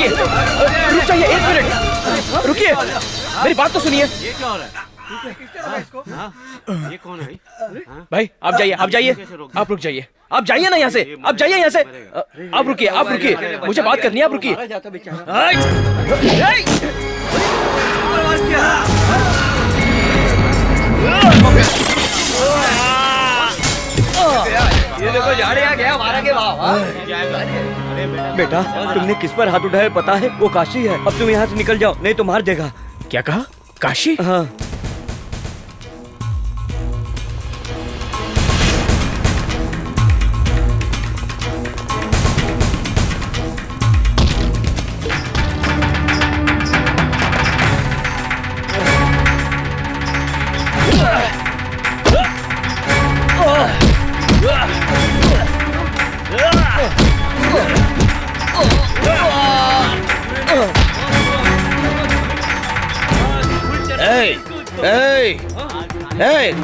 जाइए, रुक जाइए, 1 मिनट रुकिए, मेरी बात तो सुनिए। ये क्या हो रहा है? ये कौन है भाई? आप जाइए, आप जाइए, आप रुक जाइए, आप जाइए ना यहाँ से, आप जाइए यहाँ से। आप रुकिए, आप रुकिए, मुझे बात करनी है, आप रुकिए। ये देखो झाड़िया गया मारा के वाह। बेटा तुमने किस पर हाथ उठाया पता है? वो काशी है। अब तुम यहाँ से निकल जाओ नहीं तो मार देगा। क्या कहा? काशी? हाँ।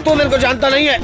तू मेरे को जानता नहीं है।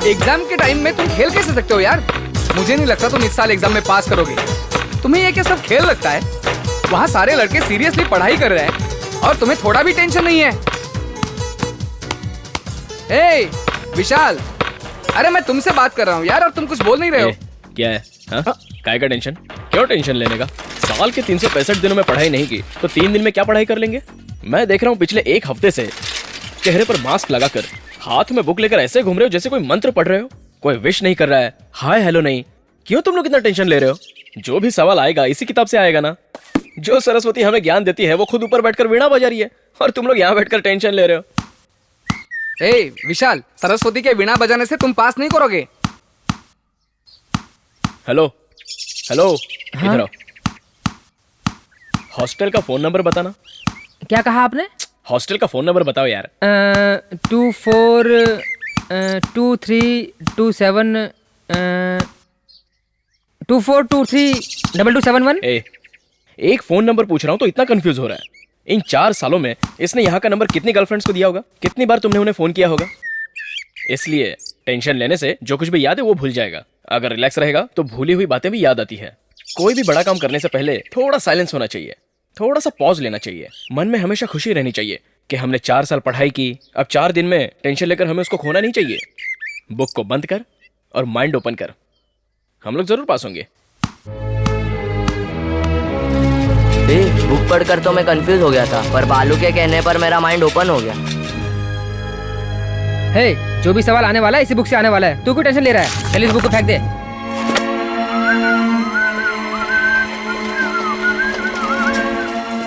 एग्जाम के टाइम में तुम खेल कैसे सकते हो यार? मुझे नहीं लगता तुम इस साल एग्जाम में पास करोगे। तुम्हें ये क्या सब खेल लगता है? वहाँ सारे लड़के सीरियसली पढ़ाई कर रहे हैं और तुम्हें थोड़ा भी टेंशन नहीं है। ए विशाल, अरे मैं तुमसे बात कर रहा हूँ यार और तुम कुछ बोल नहीं रहे हो। क्या है? काय का टेंशन? क्यों टेंशन लेने का? साल के 365 दिनों में पढ़ाई नहीं की तो 3 दिन में क्या पढ़ाई कर लेंगे? मैं देख रहा हूँ पिछले 1 हफ्ते से चेहरे पर मास्क लगाकर हाथ में बुक लेकर ऐसे घूम रहे हो जैसे कोई मंत्र पढ़ रहे हो। कोई विश नहीं कर रहा है, हाय हेलो नहीं। क्यों तुम लोग इतना टेंशन ले रहे हो? जो भी सवाल आएगा इसी किताब से आएगा ना। जो सरस्वती हमें ज्ञान देती है वो खुद ऊपर बैठकर वीणा बजा रही है और तुम लोग यहाँ बैठकर टेंशन ले रहे हो। ए विशाल, सरस्वती के वीणा बजाने से तुम पास नहीं करोगे। हेलो हेलो, इधर आओ। हॉस्टल का फोन नंबर बताना। क्या कहा आपने? हॉस्टल का फोन नंबर बताओ यार। 242327 24232271। एक फोन नंबर पूछ रहा हूँ तो इतना कंफ्यूज हो रहा है? इन 4 सालों में इसने यहाँ का नंबर कितनी गर्लफ्रेंड्स को दिया होगा? कितनी बार तुमने उन्हें फोन किया होगा? इसलिए टेंशन लेने से जो कुछ भी याद है वो भूल जाएगा। अगर रिलैक्स रहेगा तो भूली हुई बातें भी याद आती है। कोई भी बड़ा काम करने से पहले थोड़ा साइलेंस होना चाहिए, थोड़ा सा पॉज लेना चाहिए। मन में हमेशा खुशी रहनी चाहिए कि हमने 4 साल पढ़ाई की, अब 4 दिन में टेंशन लेकर हमें उसको खोना नहीं चाहिए। बुक को बंद कर और माइंड ओपन कर, हम लोग जरूर पास होंगे। बुक पढ़कर तो मैं कंफ्यूज हो गया था, पर बालू के कहने पर मेरा माइंड ओपन हो गया। हे, जो भी सवाल आने वाला है इसी बुक से आने वाला है। तू क्यों टेंशन ले रहा है? चल इस बुक को फेंक दे।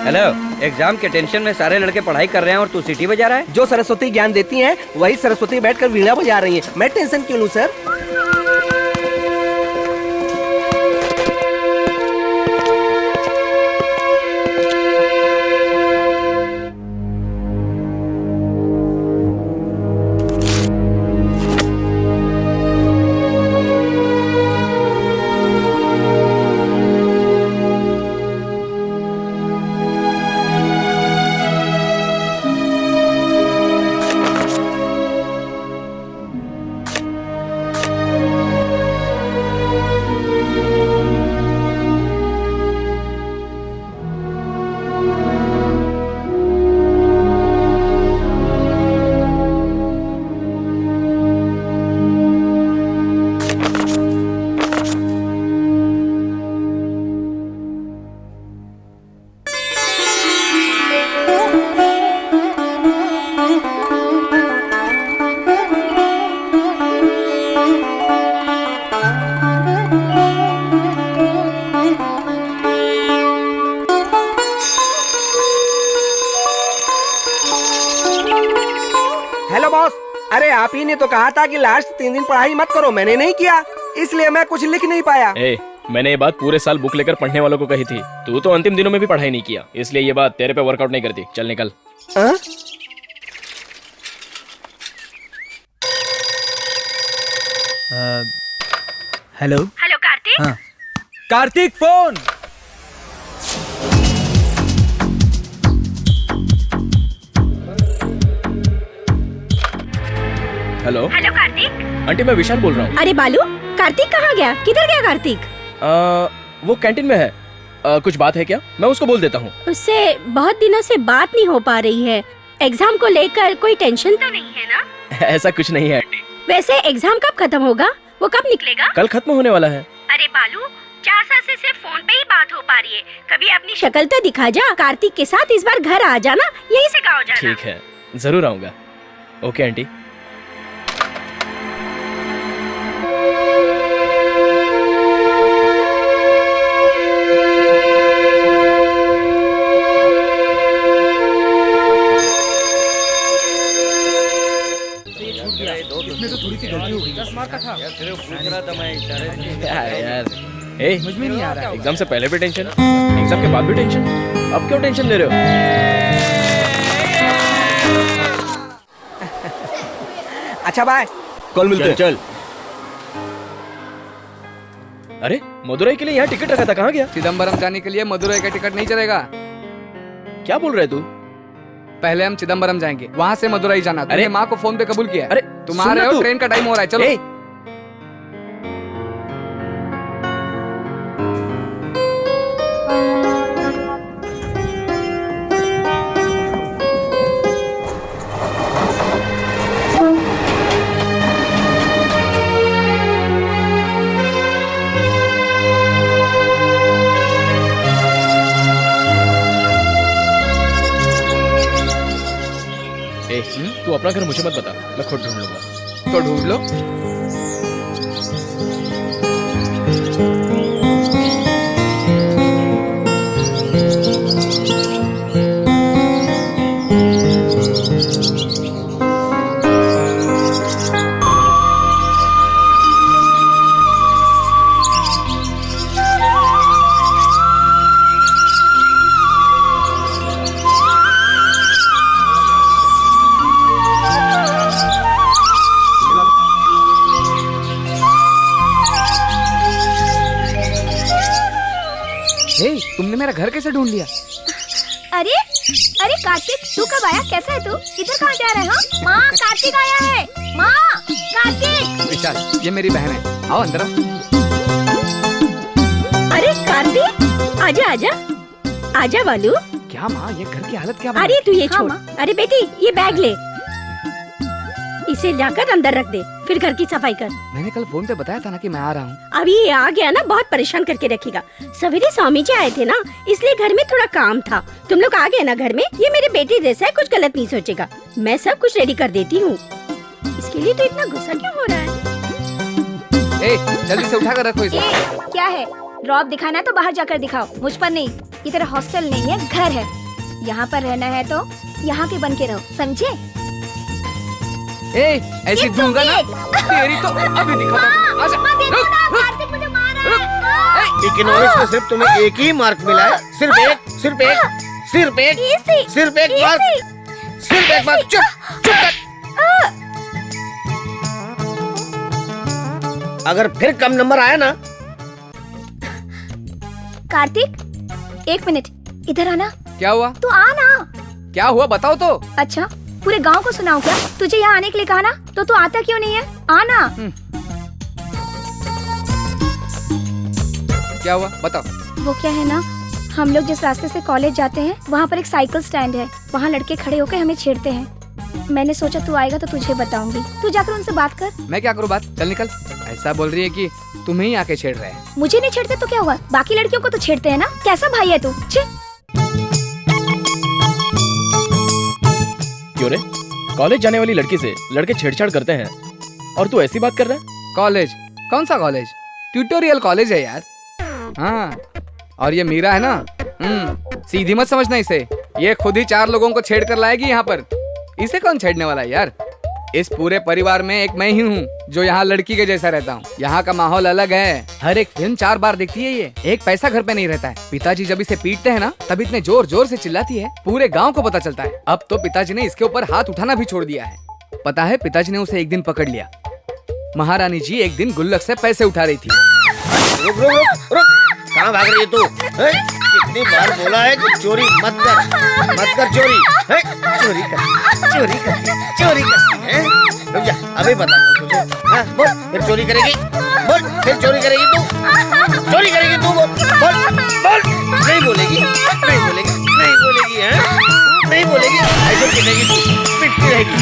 हेलो, एग्जाम के टेंशन में सारे लड़के पढ़ाई कर रहे हैं और तू सीटी बजा रहा है। जो सरस्वती ज्ञान देती हैं वही सरस्वती बैठकर वीणा बजा रही हैं। मैं टेंशन क्यों लूं सर? हेलो बॉस, अरे आप ही ने तो कहा था कि लास्ट 3 दिन पढ़ाई मत करो। मैंने नहीं किया, इसलिए मैं कुछ लिख नहीं पाया। मैंने ये बात पूरे साल बुक लेकर पढ़ने वालों को कही थी। तू तो अंतिम दिनों में भी पढ़ाई नहीं किया, इसलिए ये बात तेरे पे वर्कआउट नहीं करती। चल निकल। Hello hello Kartik. हाँ। Kartik phone. Hello hello Kartik. Aunty, मैं विशाल बोल रहा हूँ। अरे बालू, कार्तिक कहाँ गया? किधर गया कार्तिक? वो कैंटीन में है। कुछ बात है क्या? मैं उसको बोल देता हूँ। उससे बहुत दिनों से बात नहीं हो पा रही है। एग्जाम को लेकर कोई टेंशन तो नहीं है ना? ऐसा कुछ नहीं है आंटी। वैसे एग्जाम कब खत्म होगा? वो कब निकलेगा? कल खत्म होने वाला है। अरे बालू, 4 साल से सिर्फ फोन पे ही बात हो पा रही है। कभी अपनी शक्ल तो दिखा जा। कार्तिक के साथ इस बार घर आ जाना, यहीं से गाँव जाना। ठीक है, जरूर आऊंगा। Okay aunty. यार, समझ में नहीं आ रहा। एग्जाम से पहले भी टेंशन, एग्जाम के बाद भी टेंशन। अब क्यों टेंशन ले रहे हो? अच्छा बाय, कल मिलते हैं। चल। अरे, मदुरई के लिए यहाँ टिकट रखा था, कहाँ गया? चिदम्बरम जाने के लिए मदुरई का टिकट नहीं चलेगा। क्या बोल रहे तू? पहले हम चिदम्बरम जाएंगे, वहाँ से मदुरई जाना। अरे तुमने माँ को फोन पे कबूल किया। अरे तुम आ रहे हो, ट्रेन का टाइम हो रहा है, चलो। तू अपना घर मुझे मत बता, मैं खुद ढूंढ लूंगा। तो ढूंढ लो। तुमने मेरा घर कैसे ढूंढ लिया? अरे अरे कार्तिक, तू कब आया? कैसा है तू? इधर कहाँ जा रहा है? हाँ? माँ, कार्तिक आया है। माँ, कार्तिक। विशाल, ये मेरी बहन है, आओ अंदर आओ। अरे कार्तिक, आजा आजा आजा बालू। क्या माँ, ये घर की हालत क्या? अरे तू ये छोड़। अरे बेटी, ये बैग ले। इसे लाकर अंदर रख दे, फिर घर की सफाई कर। मैंने कल फोन पे बताया था ना कि मैं आ रहा हूँ। अभी ये आ गया ना, बहुत परेशान करके रखेगा। सवेरे स्वामी जी आए थे ना, इसलिए घर में थोड़ा काम था। तुम लोग आ गए ना घर में, ये मेरे बेटे जैसा है, कुछ गलत नहीं सोचेगा। मैं सब कुछ रेडी कर देती हूँ। इसके लिए तो इतना गुस्सा क्यों हो रहा है? ए, जल्दी से उठा कर रखो इसे। क्या है, रॉब दिखाना है तो बाहर जाकर दिखाओ, मुझ पर नहीं। ये तेरा हॉस्टल नहीं है, घर है। यहाँ पर रहना है तो यहाँ के बन के रहो, समझे? ए, ऐसी दूंगा ना तेरी तो अभी दिखाता हूँ। आजा, रुक, कार्तिक मुझे मार रहा है। इकोनॉमिक्स में सिर्फ तुम्हें एक ही मार्क मिला है, सिर्फ एक सिर्फ एक सिर्फ एक सिर्फ एक मार्क, सिर्फ एक मार्क। चुप चुप कर। अगर फिर कम नंबर आया ना। कार्तिक, एक मिनट, इधर आना। क्या हुआ? तू आना। क्या हुआ बताओ तो। अच्छा, पूरे गांव को सुनाऊं क्या? तुझे यहाँ आने के लिए कहा ना, तो तू आता क्यों नहीं है? आना। क्या हुआ बताओ। वो क्या है ना, हम लोग जिस रास्ते से कॉलेज जाते हैं वहाँ पर एक साइकिल स्टैंड है। वहाँ लड़के खड़े होकर हमें छेड़ते हैं। मैंने सोचा तू आएगा तो तुझे बताऊंगी। तू जाकर उनसे बात कर। मैं क्या करूँ बात? चल निकल। ऐसा बोल रही है कि तुम्हें ही आके छेड़ रहे हैं। मुझे नहीं छेड़ते तो क्या हुआ, बाकी लड़कियों को तो छेड़ते हैं ना। कैसा भाई है तू? छे। क्यों रे, कॉलेज जाने वाली लड़की से लड़के छेड़छाड़ करते हैं और तू ऐसी बात कर रहा है? कॉलेज? कौन सा कॉलेज? ट्यूटोरियल कॉलेज है यार। हाँ, और ये मीरा है ना, सीधी मत समझना इसे। ये खुद ही 4 लोगों को छेड़ कर लाएगी यहाँ पर। इसे कौन छेड़ने वाला है यार? इस पूरे परिवार में एक मैं ही हूँ जो यहाँ लड़की के जैसा रहता हूँ। यहाँ का माहौल अलग है। हर एक फिल्म 4 बार देखती है ये। एक पैसा घर पे नहीं रहता है। पिताजी जब इसे पीटते हैं ना, तब इतने जोर जोर से चिल्लाती है, पूरे गांव को पता चलता है। अब तो पिताजी ने इसके ऊपर हाथ उठाना भी छोड़ दिया है। पता है, पिताजी ने उसे एक दिन पकड़ लिया। महारानी जी एक दिन गुल्लक से पैसे उठा रही थी। रुक रुक रुक रुक, कहाँ भाग रही है तू? कितनी बार बोला है कि चोरी मत कर, मत कर चोरी। चोरी कर, चोरी कर, चोरी करती है। रुक जा, अभी बताता हूँ तुझे। हाँ, बोल, फिर चोरी करेगी? बोल, फिर चोरी करेगी तू? चोरी करेगी तू? बोल बोल बोल। नहीं बोलेगी, नहीं बोलेगी, नहीं बोलेगी, हैं? नहीं बोलेगी, ऐसे पिटेगी तू, पिटती रहेगी।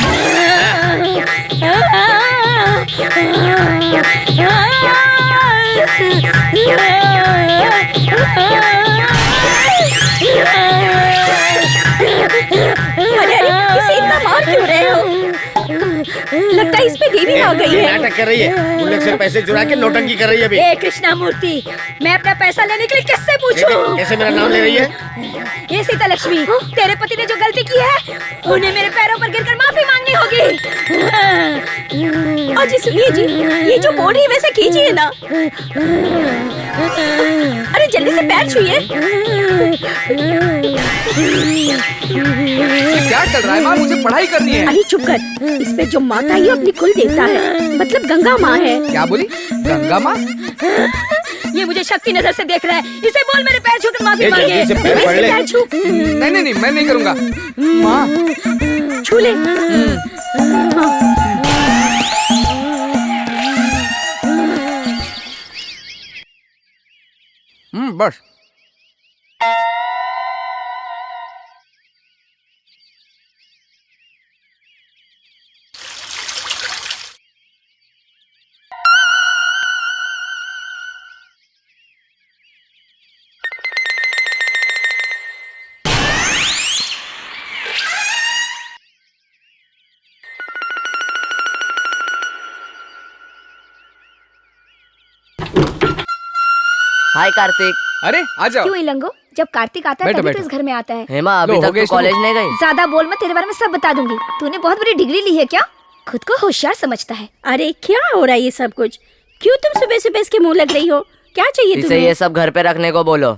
अरे इसे इतना मार क्यों रहे हो? लगता है इस पे देवी आ गई है। नाटक कर रही है, गुल्लक से पैसे चुरा के नौटंकी कर रही है अभी। ए कृष्णा मूर्ति, मैं अपना पैसा लेने के लिए किससे पूछूं? कैसे मेरा नाम ले रही है? ये सीता लक्ष्मी, तेरे पति ने जो गलती की है, उन्हें मेरे पैरों पर गिरकर माफी मांगनी होगी। और जी सुनिए जी, ये जो बोल रही है वैसे कीजिए ना। अरे जल्दी से पैर छुइए। क्या चल रहा है माँ? मुझे पढ़ाई करनी है। अरे चुप कर। इस पे जो माता है ये अपनी कुल देवता है, मतलब गंगा माँ है। क्या बोली? गंगा माँ? ये मुझे शक्ति नजर से देख रहा है। इसे बोल मेरे पैर छूकर माफी ये मांगे। जल्दी से पैर पकड़ ले। पैर छू। नहीं नहीं नहीं, मैं नहीं करूँगा। माँ छू ले। बस। हाय कार्तिक। अरे आ जाओ। क्यों इलंगो, जब कार्तिक आता है बैठो, तभी तो बैठो। इस घर में आता है। हेमा अभी लो, हो तक गया तो कॉलेज नहीं गई? ज्यादा बोल मत, तेरे बारे में सब बता दूंगी। तूने बहुत बड़ी डिग्री ली है क्या? खुद को होशियार समझता है। अरे क्या हो रहा है ये सब कुछ? क्यों तुम सुबह सुबह इसके मुंह लग रही हो? क्या चाहिए इसे तुम्हें? ये सब घर पे रखने को बोलो।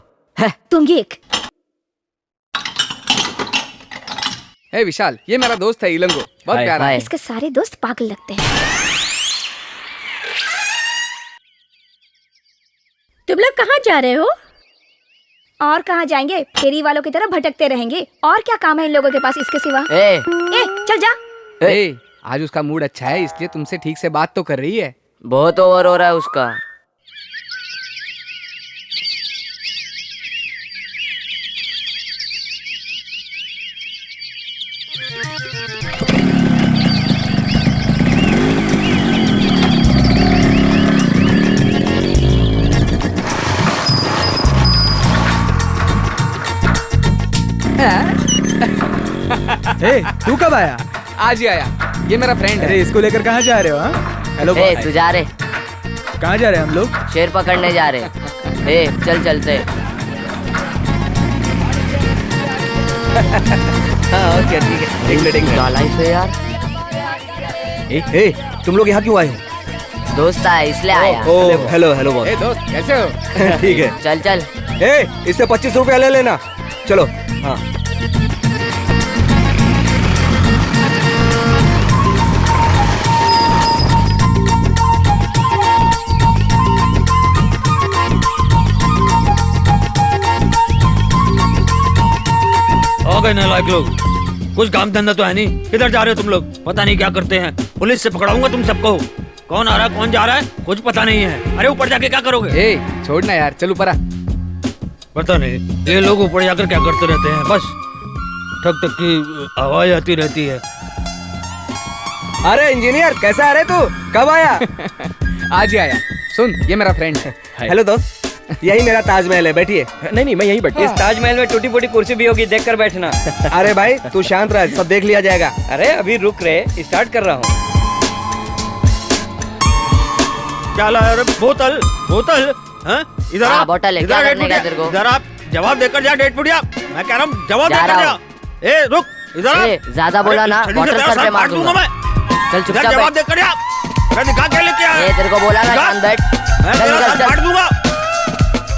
तुम ये एक हे विशाल, ये मेरा दोस्त है इलंगो, बहुत हाय, प्यारा है। हाय। इसके सारे दोस्त पागल लगते हैं। तुम लोग कहाँ जा रहे हो? और कहाँ जाएंगे, फेरी वालों की तरह भटकते रहेंगे। और क्या काम है इन लोगों के पास इसके सिवा? ए, ए, चल जा। ए, आज उसका मूड अच्छा है इसलिए तुमसे ठीक से बात तो कर रही है। बहुत ओवर हो रहा है उसका। तू कब आया? आज ही आया। ये मेरा फ्रेंड है। इसको लेकर कहाँ जा रहे हो? हाँ, हेलो ए तू जा रहे? कहाँ जा रहे हैं हम लोग? शेर पकड़ने जा रहे। ए चल चलते। हाँ ओके ठीक है। एक मिनट क्या लाइफ है यार। तुम लोग यहाँ क्यों आए हो? दोस्त आया इसलिए आया। ओ हेलो हेलो बॉस। ए दोस्त कैसे हो? ठीक है। चल चल। इससे 25 रुपया ले लेना। चलो। हाँ हो गए नालायक लोग, कुछ काम धंधा तो है नहीं। किधर जा रहे हो तुम लोग? पता नहीं क्या करते हैं। पुलिस से पकड़ाऊंगा तुम सबको। कौन आ रहा है कौन जा रहा है कुछ पता नहीं है। अरे ऊपर जाके क्या करोगे? ए छोड़ना यार, चल ऊपर आ। पता नहीं ये लोग ऊपर जाकर क्या करते रहते हैं। बस ठक ठक की आवाज आती रहती है। अरे इंजीनियर कैसा है रे तू? कब आया? आज ही आया। सुन ये मेरा फ्रेंड है। हेलो दोस्त, यही मेरा ताजमहल है, बैठिए। नहीं नहीं, मैं यहीं बैठ। इस ताजमहल में टूटी फूटी कुर्सी भी होगी, देख कर बैठना। अरे भाई तू शांत रह, सब देख लिया जाएगा। अरे अभी रुक रहे, स्टार्ट कर रहा हूँ। क्या लाया रे? बोतल बोतल? हाँ? इधर हाँ, आ, बोतल है, इधर क्या आ, करने डेढ़ का तेरे को? फुटिया। इधर आप जवाब देकर जा डेढ़ फुटिया। मैं कह रहा हूँ जवाब जा देकर रहा जा। ए रुक इधर आ। ए, ज्यादा बोला ना, छड़ी से बॉटल तेरा सर पे मार काट दूंगा दूंगा। मैं। चल इधर चुपचाप जवाब बैठ। देकर जा। मैं दिखा क्या लेके आया? ए तेरे को बोला ना, जा। शांत बैठ। मैं चल तेरा निकल, साथ चल। काट दूंगा।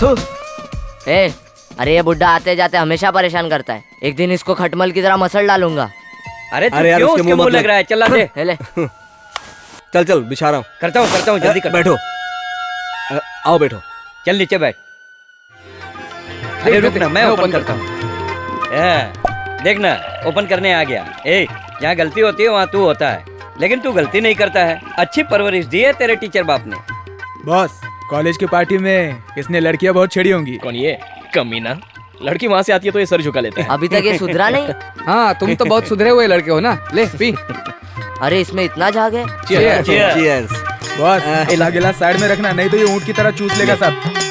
थू। ए अरे ये बुड्ढा आते जाते हमेशा परेशान करता है। एक दिन इसको खटमल की तरह मसल डालूंगा। अरे तू अरे यार, क्यों उसके उसके मुंह मुंह मत लग रहा है? चला दे। ले चल चल बिछा रहा हूँ। करता हूँ जल्दी कर। बैठो। आओ बैठो। चल नीचे बैठ। अरे रुक ना, मैं ओपन ओपन करता हूँ। देखना ओपन करने आ गया। ए जहाँ गलती होती है वहाँ तू होता है, लेकिन तू गलती नहीं करता है। अच्छी परवरिश दी है तेरे टीचर बाप ने। बॉस, कॉलेज की पार्टी में इसने लड़कियां बहुत छेड़ी होंगी। कौन ये कमीना? लड़की वहां से आती है तो ये सर झुका लेता है। अभी तक ये सुधरा नहीं। हाँ तुम तो बहुत सुधरे हुए लड़के हो ना। ले पी। अरे इसमें इतना झाग है। Cheers। बॉस, गिला गिलास साइड में रखना, नहीं तो ये ऊंट की तरह चूस लेगा सब।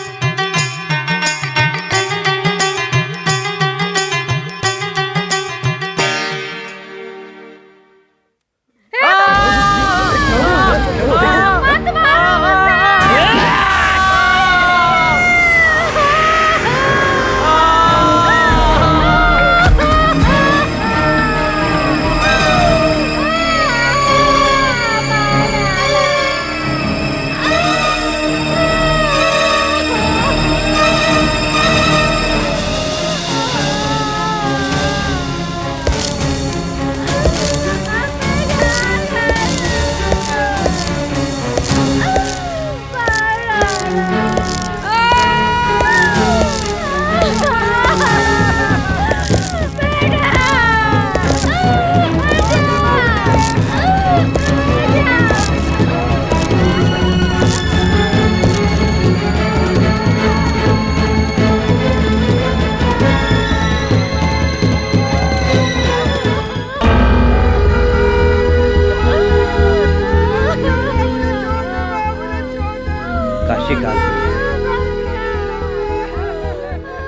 काशी का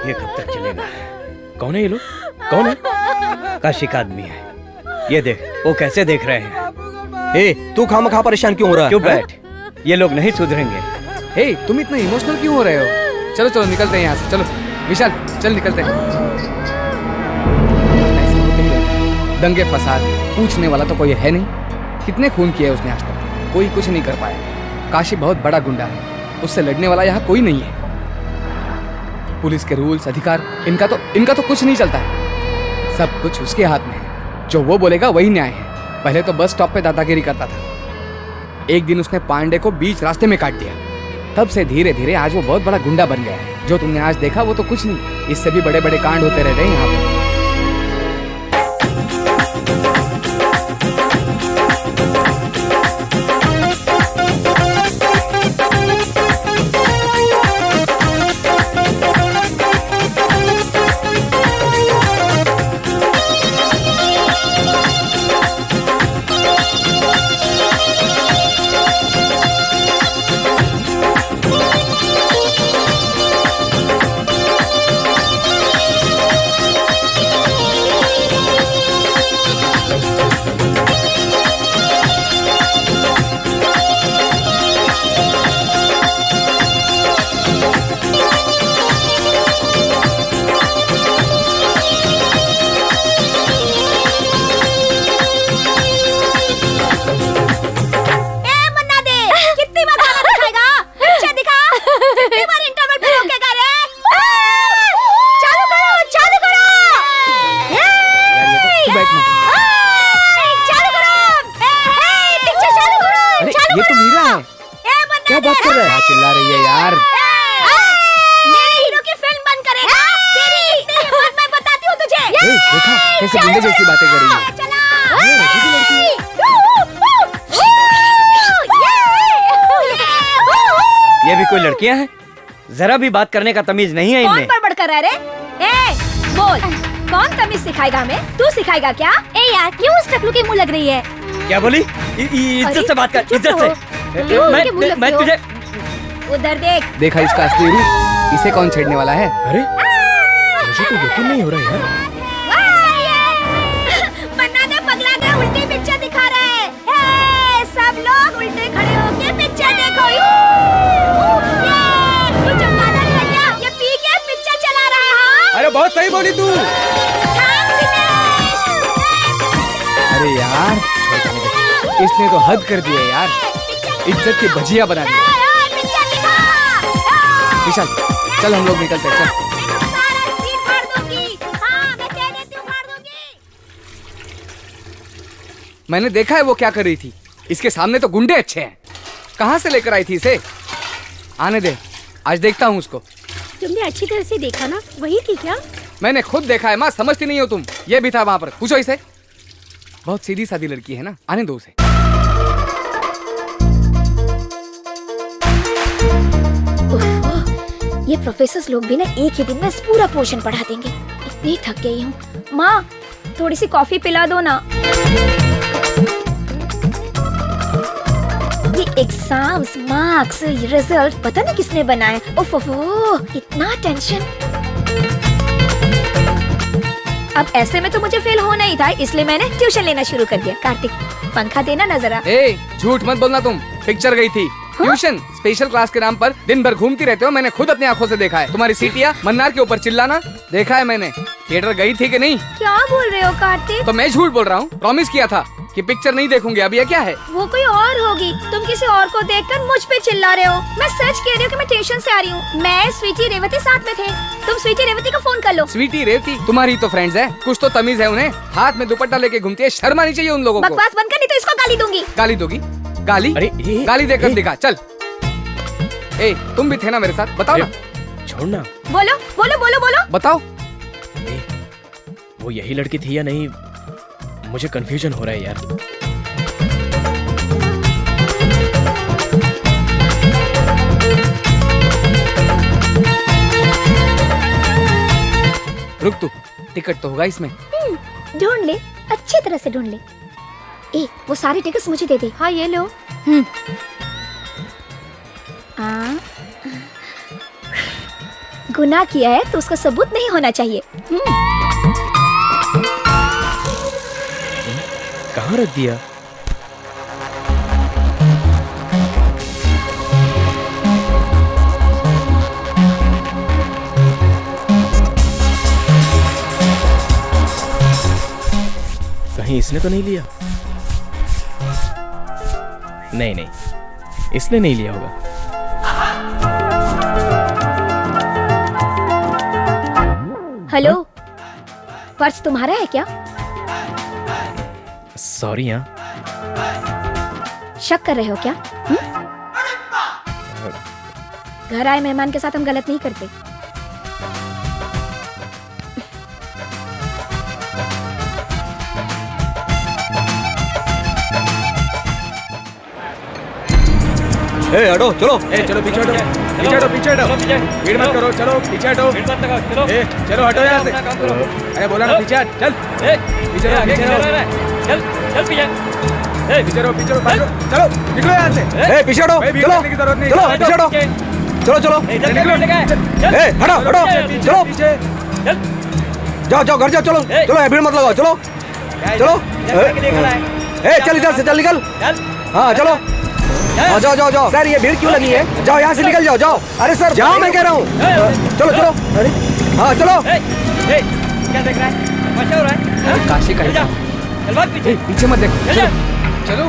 ये कब तक चलेगा? कौन है ये लोग? कौन है? काशी का आदमी है। ये देख वो कैसे देख रहे हैं। तू खामखा परेशान क्यों हो रहा है? चुप बैठ, ये लोग नहीं सुधरेंगे। हे तुम इतने इमोशनल क्यों हो रहे हो? चलो चलो निकलते हैं यहाँ से। चलो विशाल चल निकलते हैं। ऐसे होते ही रहता है। दंगे फसाद पूछने वाला तो कोई है नहीं। कितने खून किए उसने आज तक, कोई कुछ नहीं कर पाया। काशी बहुत बड़ा गुंडा है, उससे लड़ने वाला यहाँ कोई नहीं है। पुलिस के रूल्स अधिकार इनका तो कुछ नहीं चलता है। सब कुछ उसके हाथ में है। जो वो बोलेगा वही न्याय है। पहले तो बस स्टॉप पे दादागिरी करता था। एक दिन उसने पांडे को बीच रास्ते में काट दिया। तब से धीरे धीरे आज वो बहुत बड़ा गुंडा बन गया है। जो तुमने आज देखा वो तो कुछ नहीं, इससे भी बड़े बड़े कांड होते रहते हैं यहाँ पे। कैसे गुंडे जैसी बातें कर रही है। ये भी कोई लड़कियां हैं? जरा भी बात करने का तमीज नहीं है कौन इनमें। बड़बड़ कर रहा है रे? बोल, कौन तमीज सिखाएगा हमें? तू सिखाएगा क्या? ए यार, क्यों उस टकलू की मुंह लग रही है? क्या बोली? इज्जत से बात कर, चुप इज्जत से। क्यों उनके मुंह लगते मैं हो? तुझे उधर देख। देखा इसका असली रूप, इसे कौन छेड़ने वाला है? अरे मुझे तो यकीन नहीं हो रहा यार। मन्ना ने पगला के उल्टी पिक्चर दिखा रहा है। हे, सब लोग उल्टे खड़े होके पिक्चर देखो। ये चमगादड़ है क्या? ये पी के पिक्चर चला रहा है। हाँ? अरे बहुत सही बोली तू। अरे यार, इसने तो हद कर दिया यार, इज्जत की भजिया बना दिया। विशाल, चल हम लोग निकलते हैं, चल। मैंने देखा है वो क्या कर रही थी। इसके सामने तो गुंडे अच्छे हैं। कहाँ से लेकर आई थी इसे? आने दे, आज देखता हूँ उसको। तुमने अच्छी तरह से देखा ना, वही थी क्या? मैंने खुद देखा है माँ, समझती नहीं हो तुम। ये भी था वहाँ पर, पूछो इसे। बहुत सीधी सादी लड़की है ना, आने दो उसे। ये प्रोफेसर लोग भी ना एक ही दिन में इस पूरा पोर्शन पढ़ा देंगे। इतनी थक गई हूँ। माँ, थोड़ी सी कॉफी पिला दो ना। ये एग्जाम्स, मार्क्स, रिजल्ट पता नहीं किसने बनाए। ओफ, इतना टेंशन। अब ऐसे में तो मुझे फेल होना ही था, इसलिए मैंने ट्यूशन लेना शुरू कर दिया। कार्तिक, पंखा देना ना जरा। ए, झूठ मत बोलना तुम। पिक्चर गई थी। ट्यूशन, स्पेशल क्लास के नाम पर दिन भर घूमती रहते हो। मैंने खुद अपनी आंखों से देखा है। तुम्हारी सीटियाँ मन्नार के ऊपर चिल्लाना देखा है मैंने। थिएटर गई थी कि नहीं? क्या बोल रहे हो कार्तिक? तो मैं झूठ बोल रहा हूँ। प्रॉमिस किया था कि पिक्चर नहीं देखूंगी। अब ये क्या है? वो कोई और होगी। तुम किसी और को देखकर मुझ पे चिल्ला रहे हो। मैं सच कह रही हूँ कि मैं ट्यूशन से आ रही हूँ। मैं, स्वीटी, रेवती साथ में थे। तुम स्वीटी, रेवती को फोन कर लो। स्वीटी, रेवती तुम्हारी तो फ्रेंड्स है। कुछ तो तमीज है उन्हें। हाथ में दुपट्टा लेके घूमती है, शर्म आनी चाहिए उन लोगों को। बकवास बंद कर, नहीं तो इसको गाली दूंगी। गाली दोगी? गाली? अरे गाली देकर दिखा, चल। ए, तुम भी थे ना मेरे साथ, बताओ ना। छोड़ना। बोलो बोलो बोलो बोलो। बताओ। वो यही लड़की थी या नहीं, मुझे कंफ्यूजन हो रहा है यार। रुक तू, टिकट तो होगा इसमें। ढूंढ ले, अच्छी तरह से ढूंढ ले। ए, वो सारे टिकट्स मुझे दे दे। हाँ, ये लो। गुनाह किया है तो उसका सबूत नहीं होना चाहिए। कहाँ रख दिया? कहीं इसने तो नहीं लिया? नहीं, इसने नहीं लिया होगा। हेलो, पर्स तुम्हारा है क्या? सॉरी। हाँ, शक कर रहे हो क्या? घर आए मेहमान के साथ हम गलत नहीं करते। ए, हटो, चलो। चलो पीछे हटो, पीछे हटो। भीड़ मत करो, चलो पीछे हटो। चलो हटो यहाँ से। अरे बोला ना पीछे हट, चल। पीछे रहो, पीछे रहो, चलो निकलो यहाँ से। पीछे हटो, चलो, की जरूरत नहीं। चलो, पीछे हटो। चलो, हटो, चलो, पीछे। जाओ, घर जाओ, चलो, भीड़ मत लगाओ, चलो। चल इधर से, चल निकल। हाँ, चलो। जाओ। सर, ये भीड़ क्यों लगी है? जाओ यहाँ से, निकल जाओ। अरे सर, जाओ, मैं कह रहा हूँ। चलो। अरे हाँ, चलो। क्या देख रहा है? तमाशा हो रहा है? काशी का चल भाग पीछे। पीछे मत देखो, चलो।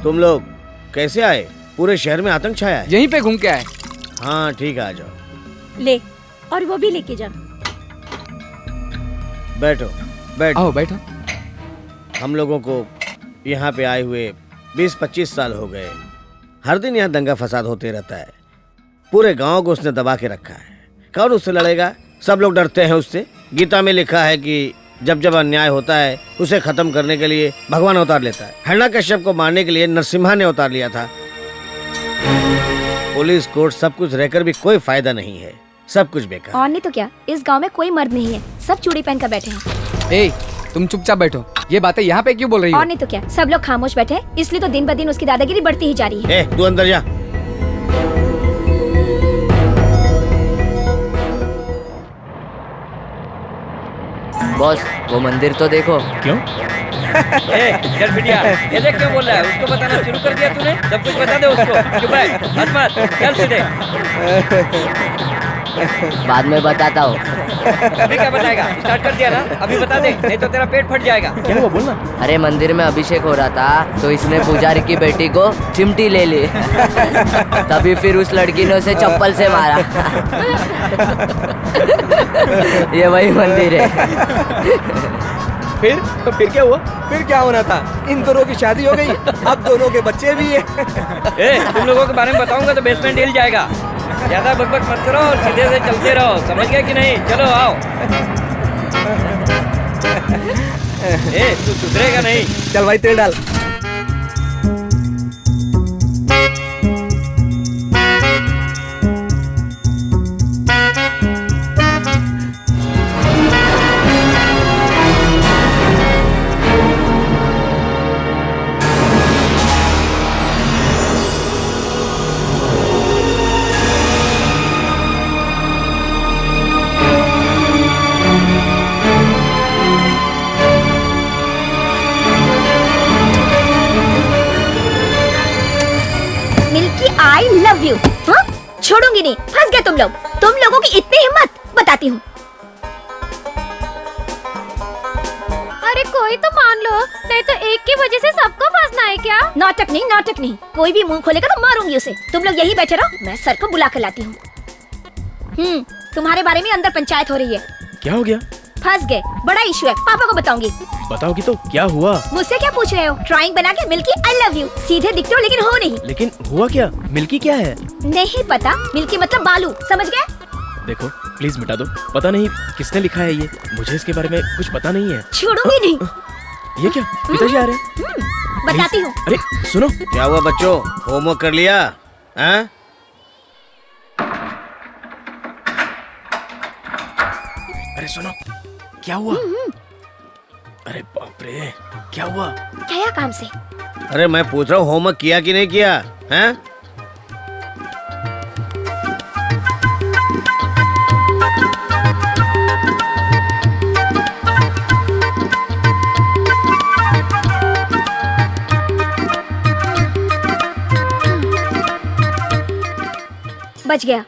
तुम लोग कैसे आए? पूरे शहर में आतंक छाया है। यहीं पे घूम के आए। हाँ, ठीक है, आ जाओ। ले, और वो भी लेके जा। बैठो। आओ, बैठो। हम लोगों को यहाँ पे आए हुए 20-25 साल हो गए। हर दिन यहाँ दंगा फसाद होते रहता है। पूरे गांव को उसने दबा के रखा है। कौन उससे लड़ेगा? सब लोग डरते हैं उससे। गीता में लिखा है कि जब जब अन्याय होता है उसे खत्म करने के लिए भगवान अवतार लेता है। हिरण्यकश्यप को मारने के लिए नरसिम्हा ने अवतार लिया था। पुलिस कोर्ट सब कुछ रहकर भी कोई फायदा नहीं है, सब कुछ बेकार। और नहीं तो क्या, इस गांव में कोई मर्द नहीं है, सब चूड़ी पहन कर बैठे हैं। ए, तुम चुपचाप बैठो। ये बातें यहाँ पे क्यों बोल रही हो? और नहीं तो क्या, सब लोग खामोश बैठे हैं, इसलिए तो दिन ब दिन उसकी दादागिरी बढ़ती ही जा रही है। तू अंदर जा। बॉस वो मंदिर तो देखो। क्यों? चल बिटिया, ये देख क्यों बोल रहा है? उसको बताना शुरू कर दिया तूने? सब कुछ बता दे उसको। चुप रह, हट मत, चल सीधे। बाद में बताता हूँ। अभी क्या बताएगा? स्टार्ट कर दिया ना, अभी बता दे, नहीं तो तेरा पेट फट जाएगा। क्या हुआ, बोलना। अरे मंदिर में अभिषेक हो रहा था तो इसने पुजारी की बेटी को चिमटी ले ली। तभी फिर उस लड़की ने उसे चप्पल से मारा। ये वही मंदिर है। फिर क्या हुआ? फिर क्या होना था, इन दोनों की शादी हो गई, अब दोनों के बच्चे भी हैं। तुम लोगों के बारे में बताऊंगा तो बेसमेंट हिल जाएगा। ज्यादा बकबक मत करो और सीधे से चलते रहो, समझ गए कि नहीं? चलो आओ। तू सुधरेगा नहीं। चल भाई तेल डाल। I love you. हाँ? छोड़ूंगी नहीं, फंस गए तुम लोग। तुम लोगों की इतनी हिम्मत, बताती हूँ। अरे कोई तो मान लो, नहीं तो एक की वजह से सबको फंसना है क्या? नाटक नहीं, नाटक नहीं। कोई भी मुंह खोलेगा तो मारूंगी उसे। तुम लोग यही बैठे रहो, मैं सर को बुला कर लाती हूँ। तुम्हारे बारे में अंदर पंचायत हो रही है। क्या हो गया? फंस गए, बड़ा इशू है, पापा को बताऊंगी। बताओगी तो क्या हुआ? मुझसे क्या पूछ रहे हो? ड्राइंग बना के मिल्की आई लव यू, सीधे दिखते हो लेकिन हो नहीं। लेकिन हुआ क्या? मिल्की क्या है? नहीं पता, मिल्की मतलब बालू, समझ गए? देखो प्लीज मिटा दो, पता नहीं किसने लिखा है ये, मुझे इसके बारे में कुछ पता नहीं है। छोड़ूंगी नहीं। ये क्या, पिताजी आ रहे हैं? बताती हूँ। अरे सुनो। क्या हुआ बच्चों, होमवर्क कर लिया? हाँ? अरे सुनो, क्या हुआ? अरे बाप रे, क्या हुआ? क्या काम से? अरे मैं पूछ रहा हूँ होमवर्क किया कि नहीं किया? हैं? बच गया।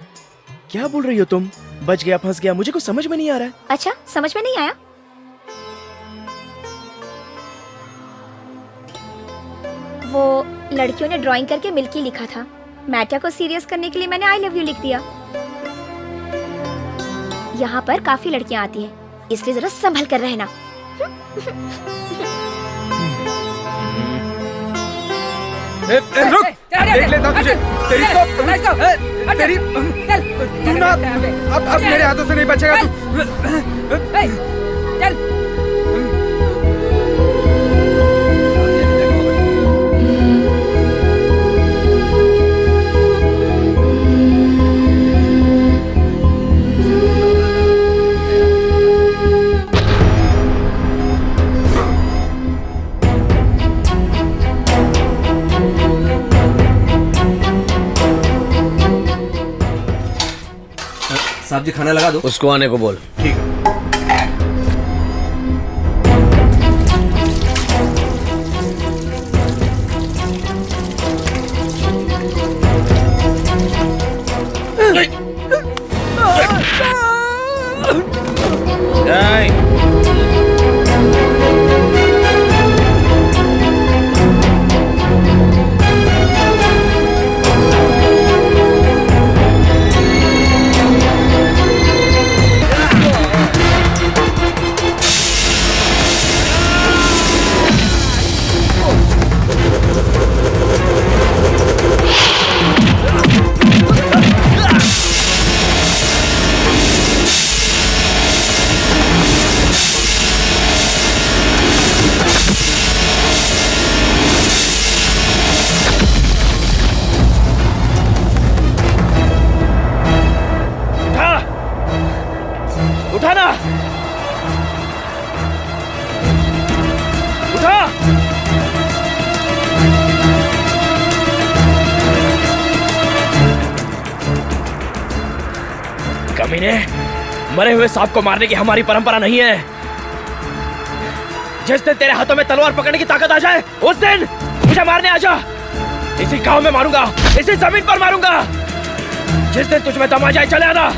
क्या बोल रही हो तुम? बच गया, फंस गया, मुझे कुछ समझ में नहीं आ रहा है। अच्छा, समझ में नहीं आया? वो लड़कियों ने ड्राइंग करके मिल्की लिखा था। मैटर को सीरियस करने के लिए मैंने आई लव यू लिख दिया। यहाँ पर काफी लड़कियाँ आती हैं, इसलिए जरा संभल कर रहना। रुक, देख लेता हूँ तुझे। तेरी तू ना अब मेरे हाथों से नहीं बचेगा तू। चल। साहब जी खाना लगा दो। उसको आने को बोल। ठीक है। उठाना, उठा। कमीने, मरे हुए सांप को मारने की हमारी परंपरा नहीं है। जिस दिन तेरे हाथों में तलवार पकड़ने की ताकत आ जाए उस दिन मुझे मारने आ जा। इसी गांव में मारूंगा, इसी जमीन पर मारूंगा। जिस दिन तुझ में दम आ जाए चले आना।